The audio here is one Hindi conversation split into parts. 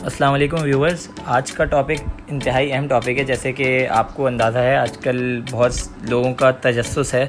अस्सलाम वालेकुम व्यूवर्स। आज का टॉपिक इंतहाई अहम टॉपिक है। जैसे कि आपको अंदाज़ा है, आजकल बहुत लोगों का तजस्सुस है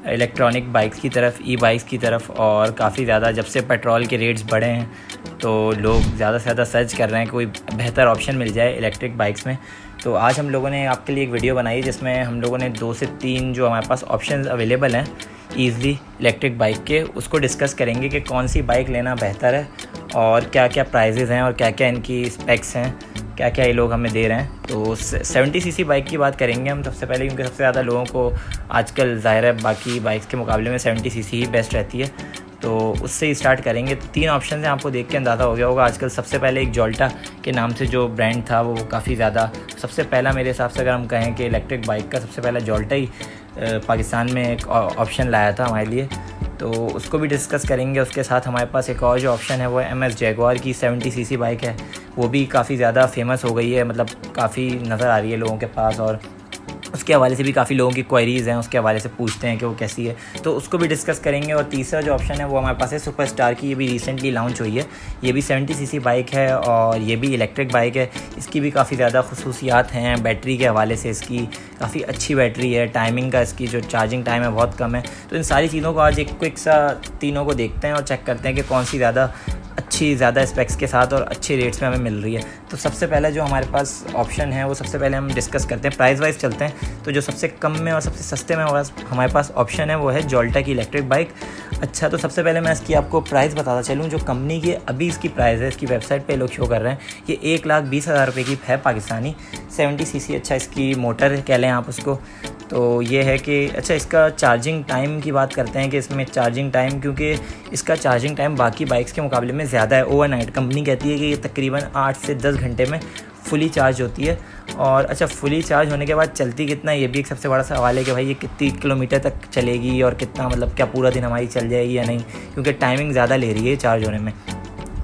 इलेक्ट्रॉनिक बाइक्स की तरफ, ई बाइक्स की तरफ, और काफ़ी ज़्यादा जब से पेट्रोल के रेट्स बढ़े हैं तो लोग ज़्यादा से ज़्यादा सर्च कर रहे हैं कोई बेहतर ऑप्शन मिल जाए इलेक्ट्रिक बाइक्स में। तो आज हम लोगों ने आपके लिए एक वीडियो बनाई जिसमें हम लोगों ने 2 से 3 जो हमारे पास ऑप्शंस अवेलेबल हैं ईज़िली इलेक्ट्रिक बाइक के, उसको डिस्कस करेंगे कि कौन सी बाइक लेना बेहतर है और क्या क्या प्राइजेज़ हैं और क्या क्या इनकी स्पेक्स हैं, क्या क्या ये लोग हमें दे रहे हैं। तो 70 सीसी बाइक की बात करेंगे हम सबसे पहले, क्योंकि सबसे ज़्यादा लोगों को आजकल ज़ाहिर है बाकी बाइक्स के मुकाबले में 70 सीसी ही बेस्ट रहती है, तो उससे ही स्टार्ट करेंगे। तो 3 ऑप्शन हैं, आपको देख के अंदाज़ा हो गया होगा। आजकल सबसे पहले एक जोल्टा के नाम से जो ब्रांड था वो काफ़ी ज़्यादा सबसे पहला, मेरे हिसाब से अगर हम कहें कि इलेक्ट्रिक बाइक का सबसे पहला जोल्टा ही पाकिस्तान में एक ऑप्शन लाया था हमारे लिए, तो उसको भी डिस्कस करेंगे। उसके साथ हमारे पास एक और जो ऑप्शन है वो MS जैगुआर की 70 सीसी बाइक है, वो भी काफ़ी ज़्यादा फेमस हो गई है, मतलब काफ़ी नज़र आ रही है लोगों के पास, और उसके हवाले से भी काफ़ी लोगों की क्वेरीज़ हैं, उसके हवाले से पूछते हैं कि वो कैसी है, तो उसको भी डिस्कस करेंगे। और तीसरा जो ऑप्शन है वो हमारे पास है सुपर स्टार की, ये भी रिसेंटली लॉन्च हुई है, ये भी 70 सीसी बाइक है और ये भी इलेक्ट्रिक बाइक है। इसकी भी काफ़ी ज़्यादा खुसूसियात हैं बैटरी के हवाले से, इसकी काफ़ी अच्छी बैटरी है, टाइमिंग का इसकी जो चार्जिंग टाइम है बहुत कम है। तो इन सारी चीज़ों को आज एक क्विक सा तीनों को देखते हैं और चेक करते हैं कि कौन सी ज़्यादा स्पेक्स के साथ और अच्छे रेट्स में हमें मिल रही है। तो सबसे पहला जो हमारे पास ऑप्शन है वो सबसे पहले हम डिस्कस करते हैं, प्राइस वाइज चलते हैं। तो जो सबसे कम में और सबसे सस्ते में हमारे पास ऑप्शन है वो है जोल्टा की इलेक्ट्रिक बाइक। अच्छा, तो सबसे पहले मैं इसकी आपको प्राइस बताता चलूँ। जो कंपनी की अभी इसकी प्राइस है, इसकी वेबसाइट पे लोग शो कर रहे हैं, ये 1,20,000 रुपये की है पाकिस्तानी। 70 सीसी, अच्छा इसकी मोटर कह लें आप उसको। तो ये है कि अच्छा, इसका चार्जिंग टाइम की बात करते हैं कि इसमें चार्जिंग टाइम, क्योंकि इसका चार्जिंग टाइम बाकी बाइक्स के मुकाबले में ज़्यादा है। ओवरनाइट कंपनी कहती है कि ये तकरीबन 8 से 10 घंटे में फुली चार्ज होती है। और अच्छा, फुली चार्ज होने के बाद चलती कितना, ये भी एक सबसे बड़ा सवाल है कि भाई ये कितनी किलोमीटर तक चलेगी और कितना, मतलब क्या पूरा दिन हमारी चल जाएगी या नहीं, क्योंकि टाइमिंग ज़्यादा ले रही है चार्ज होने में।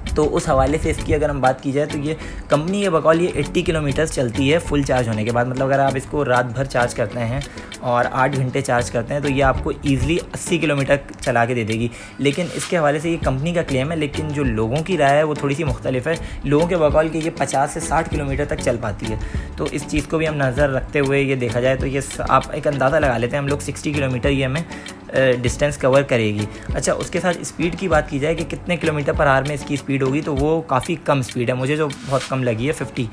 तो उस हवाले से इसकी अगर हम बात की जाए तो ये कंपनी के बकौल ये 80 किलोमीटर चलती है फुल चार्ज होने के बाद। मतलब अगर आप इसको रात भर चार्ज करते हैं और 8 घंटे चार्ज करते हैं तो ये आपको ईज़िली 80 किलोमीटर चला के दे देगी। लेकिन इसके हवाले से ये कंपनी का क्लेम है, लेकिन जो लोगों की राय है वो थोड़ी सी मुख्तलिफ है। लोगों के बकौल कि ये 50 से 60 किलोमीटर तक चल पाती है। तो इस चीज़ को भी हम नज़र रखते हुए ये देखा जाए तो ये आप एक अंदाज़ा लगा लेते हैं हम लोग 60 किलोमीटर ये हमें डिस्टेंस कवर करेगी। अच्छा, उसके साथ स्पीड की बात की जाए कि कितने किलोमीटर पर आवर में इसकी स्पीड होगी, तो वो काफ़ी कम स्पीड है, मुझे जो बहुत कम लगी है 50।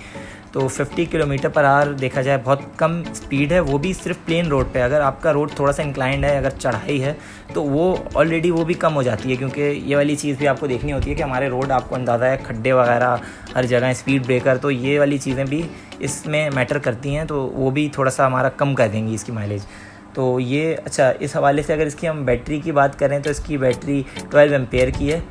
तो 50 किलोमीटर पर आवर देखा जाए बहुत कम स्पीड है, वो भी सिर्फ प्लेन रोड पे। अगर आपका रोड थोड़ा सा इंक्लाइंड है, अगर चढ़ाई है, तो वो ऑलरेडी वो भी कम हो जाती है, क्योंकि ये वाली चीज़ भी आपको देखनी होती है कि हमारे रोड, आपको अंदाज़ा है, खड्डे वगैरह हर जगह, स्पीड ब्रेकर, तो ये वाली चीज़ें भी इसमें मैटर करती हैं, तो वो भी थोड़ा सा हमारा कम कर देंगी इसकी माइलेज। तो ये अच्छा, इस हवाले से अगर इसकी हम बैटरी की बात करें तो इसकी बैटरी 12 एम्पेयर की है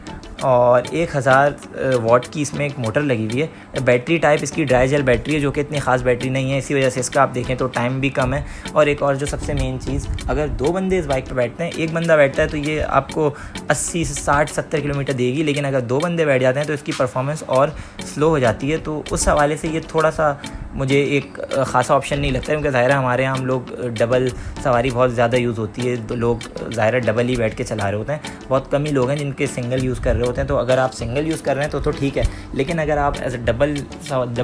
और 1000 वाट की इसमें एक मोटर लगी हुई है। बैटरी टाइप इसकी ड्राई जेल बैटरी है, जो कि इतनी ख़ास बैटरी नहीं है, इसी वजह से इसका आप देखें तो टाइम भी कम है। और एक और जो सबसे मेन चीज़, अगर 2 बंदे इस बाइक पर बैठते हैं, एक बंदा बैठता है तो ये आपको 80 से 60-70 किलोमीटर देगी, लेकिन अगर 2 बंदे बैठ जाते हैं तो इसकी परफॉर्मेंस और स्लो हो जाती है। तो उस हवाले से ये थोड़ा सा मुझे एक ख़ासा ऑप्शन नहीं लगता है, क्योंकि ज़ाहिर है हमारे यहाँ हम लोग डबल सवारी बहुत ज़्यादा यूज़ होती है, तो लोग ज़ाहिर है डबल ही बैठ के चला रहे होते हैं। बहुत कम ही लोग हैं जिनके सिंगल यूज़ कर रहे होते हैं। तो अगर आप सिंगल यूज़ कर रहे हैं तो ठीक है, लेकिन अगर आप एज ए डबल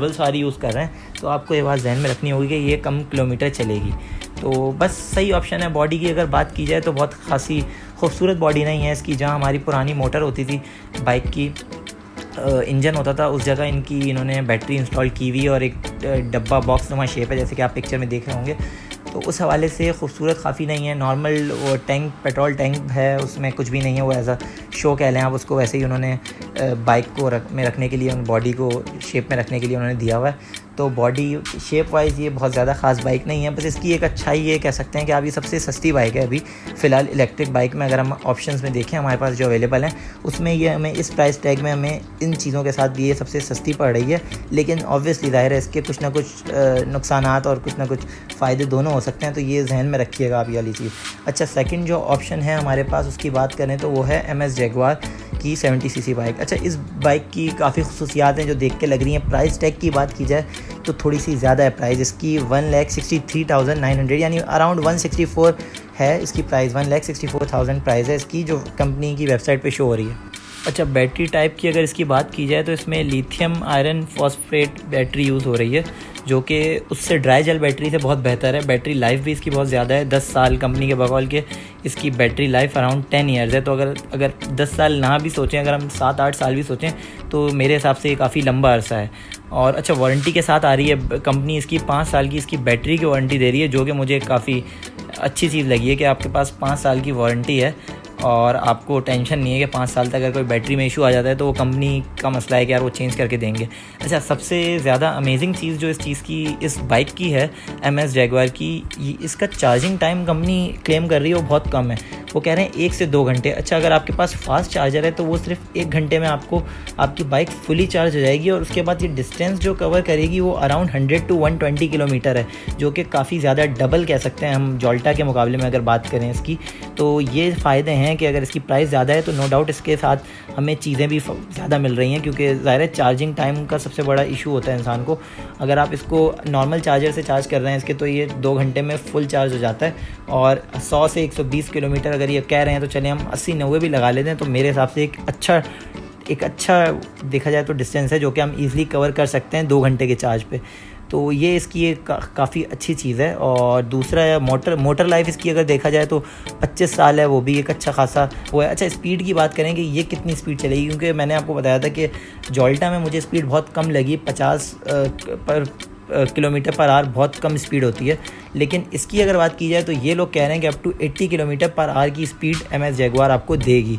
सवारी यूज़ कर रहे हैं तो आपको ये बात जहन में रखनी होगी कि ये कम किलोमीटर चलेगी। तो बस सही ऑप्शन है। बॉडी की अगर बात की जाए तो बहुत खासी खूबसूरत बॉडी नहीं है इसकी। जहाँ हमारी पुरानी मोटर होती थी बाइक की, इंजन होता था, उस जगह इन्होंने बैटरी इंस्टॉल की हुई और एक डब्बा बॉक्स नुमा शेप है, जैसे कि आप पिक्चर में देख रहे होंगे। तो उस हवाले से खूबसूरत काफ़ी नहीं है। नॉर्मल वो टैंक, पेट्रोल टैंक है, उसमें कुछ भी नहीं है, वो एज अ शो कह लें आप उसको। वैसे ही उन्होंने बाइक को रखने के लिए, उन बॉडी को शेप में रखने के लिए उन्होंने दिया हुआ है। तो बॉडी शेप वाइज ये बहुत ज़्यादा ख़ास बाइक नहीं है। बस इसकी एक अच्छाई ये कह सकते हैं कि आप ये सबसे सस्ती बाइक है अभी फ़िलहाल इलेक्ट्रिक बाइक में। अगर हम ऑप्शंस में देखें हमारे पास जो अवेलेबल हैं, उसमें ये हमें इस प्राइस टैग में हमें इन चीज़ों के साथ ये सबसे सस्ती पड़ रही है। लेकिन ऑब्वियसली ज़ाहिर है इसके कुछ ना कुछ नुकसानात और कुछ ना कुछ फ़ायदे दोनों हो सकते हैं, तो ये जहन में रखिएगा आप ये वाली चीज़। अच्छा, सेकंड जो ऑप्शन है हमारे पास उसकी बात करें तो वो है MS जैगुआर की 70 सीसी बाइक। अच्छा, इस बाइक की काफ़ी खुसूसियात हैं जो देख के लग रही हैं। प्राइस टैग की बात की जाए तो थोड़ी सी ज़्यादा है प्राइस इसकी, 1,63,900, यानी अराउंड 164 है इसकी प्राइस। 1,64,000 प्राइस है इसकी, जो कंपनी की वेबसाइट पे शो हो रही है। अच्छा, बैटरी टाइप की अगर इसकी बात की जाए तो इसमें lithium iron phosphate battery use हो रही है, जो कि उससे ड्राई जेल बैटरी से बहुत बेहतर है। बैटरी लाइफ भी इसकी बहुत ज़्यादा है, 10 साल कंपनी के बकौल के इसकी बैटरी लाइफ अराउंड 10 ईयर्स है। तो अगर 10 साल ना भी सोचें, अगर हम 7-8 साल भी सोचें तो मेरे हिसाब से ये काफ़ी लंबा अरसा है। और अच्छा, वारंटी के साथ आ रही है कंपनी, इसकी 5 साल की इसकी बैटरी की वारंटी दे रही है, जो कि मुझे काफ़ी अच्छी चीज़ लगी है कि आपके पास 5 साल की वारंटी है और आपको टेंशन नहीं है कि 5 साल तक अगर कोई बैटरी में इशू आ जाता है तो वो कंपनी का मसला है कि यार वो चेंज करके देंगे। अच्छा, सबसे ज़्यादा अमेजिंग चीज़ जो इस बाइक की है, MS जैगुआर की, इसका चार्जिंग टाइम कंपनी क्लेम कर रही है वो बहुत कम है। वो कह रहे हैं 1 से 2 घंटे। अच्छा, अगर आपके पास फास्ट चार्जर है तो वो सिर्फ 1 घंटे में आपकी बाइक फुली चार्ज हो जाएगी और उसके बाद ये डिस्टेंस जो कवर करेगी वो अराउंड 100 to 120 किलोमीटर है, जो कि काफ़ी ज़्यादा डबल कह सकते हैं हम जोल्टा के मुकाबले में अगर बात करें इसकी। तो ये फ़ायदे हैं कि अगर इसकी प्राइस ज़्यादा है तो नो डाउट इसके साथ हमें चीज़ें भी ज़्यादा मिल रही हैं, क्योंकि ज़ाहिर है चार्जिंग टाइम का सबसे बड़ा इशू होता है इंसान को। अगर आप इसको नॉर्मल चार्जर से चार्ज कर रहे हैं इसके, तो ये 2 घंटे में फुल चार्ज हो जाता है। और 100 से 120 किलोमीटर अगर ये कह रहे हैं तो चलिए हम 80-90 भी लगा लेते हैं, तो मेरे हिसाब से एक अच्छा देखा जाए तो डिस्टेंस है जो कि हम ईज़िली कवर कर सकते हैं 2 घंटे के चार्ज पे। तो ये इसकी एक काफ़ी अच्छी चीज़ है। और दूसरा है मोटर लाइफ इसकी अगर देखा जाए तो 25 साल है, वो भी एक अच्छा खासा वो है। अच्छा, स्पीड की बात करें कि ये कितनी स्पीड चलेगी, क्योंकि मैंने आपको बताया था कि जोल्टा में मुझे स्पीड बहुत कम लगी, 50 किलोमीटर पर आवर बहुत कम स्पीड होती है। लेकिन इसकी अगर बात की जाए तो ये लोग कह रहे हैं कि up to 80 kilometre per hour की स्पीड MS जैगुआर आपको देगी।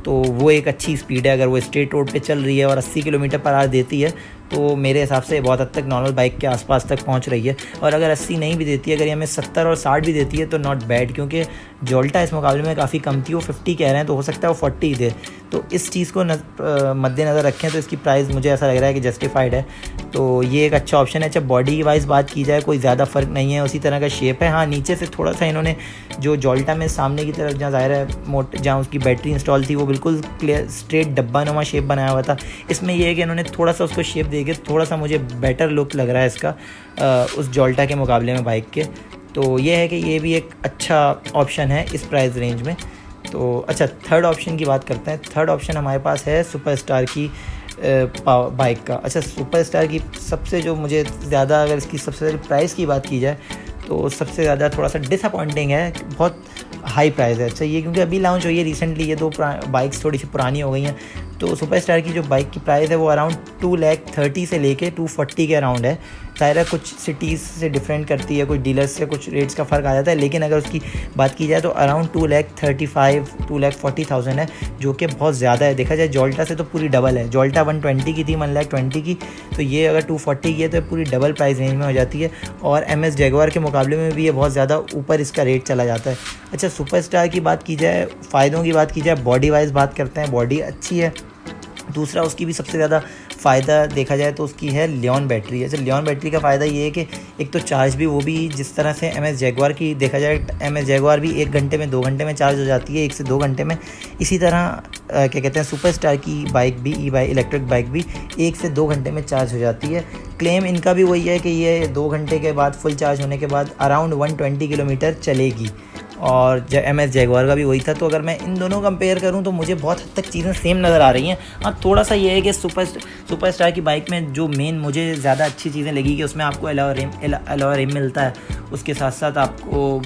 तो वो एक अच्छी स्पीड है। अगर वो स्ट्रेट रोड पे चल रही है और 80 किलोमीटर पर आवर देती है तो मेरे हिसाब से बहुत हद तक नॉर्मल बाइक के आसपास तक पहुंच रही है। और अगर 80 नहीं भी देती है, अगर ये हमें 70 और 60 भी देती है तो नॉट बैड, क्योंकि जोल्टा इस मुकाबले में काफ़ी कम थी। वो 50 कह रहे हैं तो हो सकता है वो 40 दे। तो इस चीज़ को मद्देनज़र रखें तो इसकी प्राइस मुझे ऐसा लग रहा है कि जस्टिफाइड है। तो ये एक अच्छा ऑप्शन है। अच्छा, बॉडी वाइज बात की जाए कोई ज़्यादा फ़र्क नहीं है, उसी तरह का शेप है। हाँ, नीचे से थोड़ा सा इन्होंने जो जोल्टा में सामने की तरफ जहाँ ज़ाहिर है जहाँ उसकी बैटरी इंस्टॉल थी वो बिल्कुल क्लियर स्ट्रेट डब्बा नुमा शेप बनाया हुआ था। इसमें यह है कि इन्होंने थोड़ा सा उसको शेप देके थोड़ा सा मुझे बेटर लुक लग रहा है इसका उस जोल्टा के मुकाबले में बाइक के। तो ये है कि ये भी एक अच्छा ऑप्शन है इस प्राइस रेंज में। तो अच्छा, थर्ड ऑप्शन की बात करते हैं। थर्ड ऑप्शन हमारे पास है सुपरस्टार की बाइक का। अच्छा, सुपरस्टार की सबसे जो मुझे ज़्यादा, अगर इसकी सबसे ज़्यादा प्राइस की बात की जाए तो सबसे ज़्यादा थोड़ा सा डिसअपॉइंटिंग है, बहुत हाई प्राइस है। अच्छा, ये क्योंकि अभी लॉन्च हुई है रिसेंटली, ये 2 बाइक्स थोड़ी सी पुरानी हो गई हैं। तो सुपरस्टार की जो बाइक की प्राइस है वो अराउंड 2,30,000 से लेके 240 के अराउंड है। ज़ाहिर कुछ सिटीज़ से डिफरेंट करती है, कुछ डीलर्स से कुछ रेट्स का फ़र्क आ जाता है, लेकिन अगर उसकी बात की जाए तो अराउंड 2,35,000-2,40,000 है, जो कि बहुत ज़्यादा है। देखा जाए जोल्टा से तो पूरी डबल है। जोल्टा 120 की थी, 1,20,000 की, तो ये अगर 240 की है तो पूरी डबल प्राइस रेंज में हो जाती है। और MS जैगुआर के मुकाबले में भी ये बहुत ज़्यादा ऊपर इसका रेट चला जाता है। अच्छा, सुपरस्टार की बात की जाए, फ़ायदों की बात की जाए, बॉडी वाइज बात करते हैं, बॉडी अच्छी है। दूसरा उसकी भी सबसे ज़्यादा फ़ायदा देखा जाए तो उसकी है लियोन बैटरी। अच्छा, लियोन बैटरी का फ़ायदा ये है कि एक तो चार्ज भी वो भी जिस तरह से MS जैगुआर की देखा जाए, MS जैगुआर भी 1 घंटे में 2 घंटे में चार्ज हो जाती है, 1 से 2 घंटे में। इसी तरह क्या कहते हैं, सुपरस्टार की बाइक भी इलेक्ट्रिक बाइक भी 1 से 2 घंटे में चार्ज हो जाती है। क्लेम इनका भी वही है कि ये 2 घंटे के बाद फुल चार्ज होने के बाद अराउंड 120 किलोमीटर चलेगी। और MS जैगुआर का भी वही था। तो अगर मैं इन दोनों कंपेयर करूं तो मुझे बहुत हद तक चीज़ें सेम नज़र आ रही हैं। हाँ, थोड़ा सा ये है कि सुपरस्टार की बाइक में जो मेन मुझे ज़्यादा अच्छी चीज़ें लगी कि उसमें आपको अलॉय रिम मिलता है, उसके साथ साथ आपको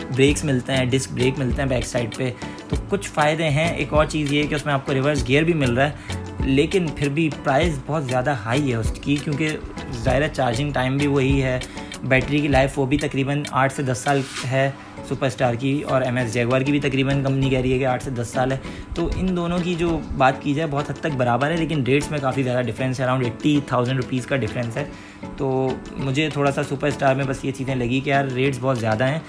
ब्रेक्स मिलते हैं, डिस्क ब्रेक मिलते हैं बैक साइड पे, तो कुछ फ़ायदे हैं। एक और चीज़ ये है कि उसमें आपको रिवर्स गियर भी मिल रहा है, लेकिन फिर भी प्राइस बहुत ज़्यादा हाई है उसकी, क्योंकि ज़ाहिर चार्जिंग टाइम भी वही है, बैटरी की लाइफ वो भी तकरीबन 8 से 10 साल है सुपरस्टार की, और MS जैगुआर की भी तकरीबन कंपनी कह रही है कि 8 से 10 साल है। तो इन दोनों की जो बात की जाए बहुत हद तक बराबर है, लेकिन रेट्स में काफ़ी ज़्यादा डिफरेंस है, अराउंड 80,000 रुपीज़ का डिफरेंस है। तो मुझे थोड़ा सा सुपरस्टार में बस ये चीज़ें लगी कि यार रेट्स बहुत ज़्यादा हैं,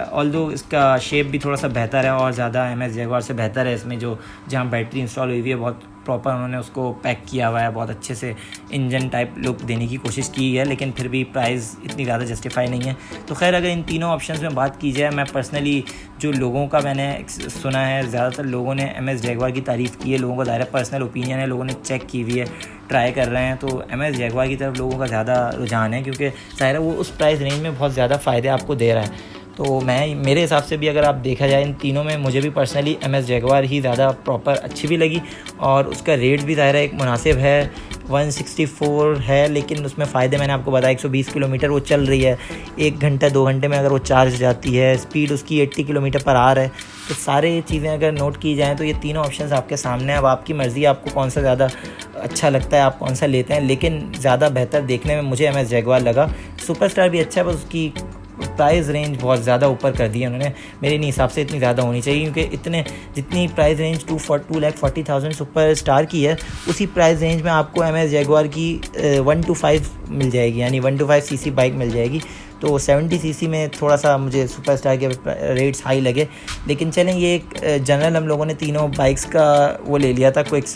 ऑल्दो इसका शेप भी थोड़ा सा बेहतर है और ज़्यादा MS जैगुआर से बेहतर है। इसमें जो जहाँ बैटरी इंस्टॉल हुई है बहुत प्रॉपर उन्होंने उसको पैक किया हुआ है, बहुत अच्छे से इंजन टाइप लुक देने की कोशिश की है, लेकिन फिर भी प्राइस इतनी ज़्यादा जस्टिफाई नहीं है। तो खैर, अगर इन तीनों ऑप्शंस में बात की जाए, मैं पर्सनली जो लोगों का मैंने सुना है, ज़्यादातर लोगों ने MS जैगुआर की तारीफ़ की है। लोगों का दायरा पर्सनल ओपिनियन है, लोगों ने चेक की हुई है, ट्राई कर रहे हैं, तो MS जैगुआर की तरफ लोगों का ज़्यादा रुझान है, क्योंकि ज़ाहिर है वो उस प्राइस रेंज में बहुत ज़्यादा फ़ायदे आपको दे रहा है। तो मैं मेरे हिसाब से भी अगर आप देखा जाए इन तीनों में मुझे भी पर्सनली MS जैगवार ही ज़्यादा प्रॉपर अच्छी भी लगी, और उसका रेट भी ज़ाहिर है एक मुनासिब है, 164 है, लेकिन उसमें फ़ायदे मैंने आपको बताया 120 किलोमीटर वो चल रही है, 1 घंटा 2 घंटे में अगर वो चार्ज जाती है, स्पीड उसकी 80 किलोमीटर पर आवर है। तो सारे चीज़ें अगर नोट की जाएँ तो ये तीनों ऑप्शंस आपके सामने हैं। अब आपकी मर्ज़ी आपको कौन सा ज़्यादा अच्छा लगता है, आप कौन सा लेते हैं, लेकिन ज़्यादा बेहतर देखने में मुझे MS जैगवार लगा। सुपरस्टार भी अच्छा है, बस उसकी प्राइस रेंज बहुत ज़्यादा ऊपर कर दी है उन्होंने, मेरे हिसाब से इतनी ज़्यादा होनी चाहिए, क्योंकि जितनी प्राइस रेंज 2,40,000 सुपर स्टार की है, उसी प्राइस रेंज में आपको MS जैगवार की 125 मिल जाएगी, यानी 125 सीसी बाइक मिल जाएगी। तो 70 सीसी में थोड़ा सा मुझे सुपर स्टार के रेट्स हाई लगे, लेकिन चलें ये एक जनरल हम लोगों ने तीनों बाइक्स का वो ले लिया था क्विक्स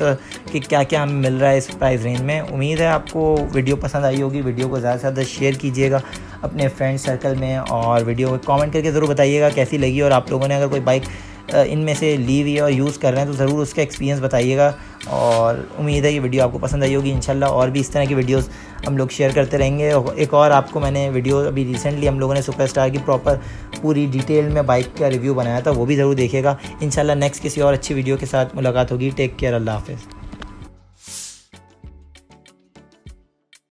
कि क्या क्या हमें मिल रहा है इस प्राइस रेंज में। उम्मीद है आपको वीडियो पसंद आई होगी। वीडियो को ज़्यादा से ज़्यादा शेयर कीजिएगा अपने फ्रेंड सर्कल में, और वीडियो को कमेंट करके ज़रूर बताइएगा कैसी लगी, और आप लोगों ने अगर कोई बाइक इनमें से ली हुई है और यूज़ कर रहे हैं तो ज़रूर उसका एक्सपीरियंस बताइएगा। और उम्मीद है ये वीडियो आपको पसंद आई होगी। इंशाल्लाह और भी इस तरह की वीडियोस हम लोग शेयर करते रहेंगे। एक और आपको मैंने वीडियो अभी रिसेंटली हम लोगों ने सुपरस्टार की प्रॉपर पूरी डिटेल में बाइक का रिव्यू बनाया था, वो भी ज़रूर देखिएगा। इंशाल्लाह नेक्स्ट किसी और अच्छी वीडियो के साथ मुलाकात होगी। टेक केयर, अल्लाह हाफ़िज़।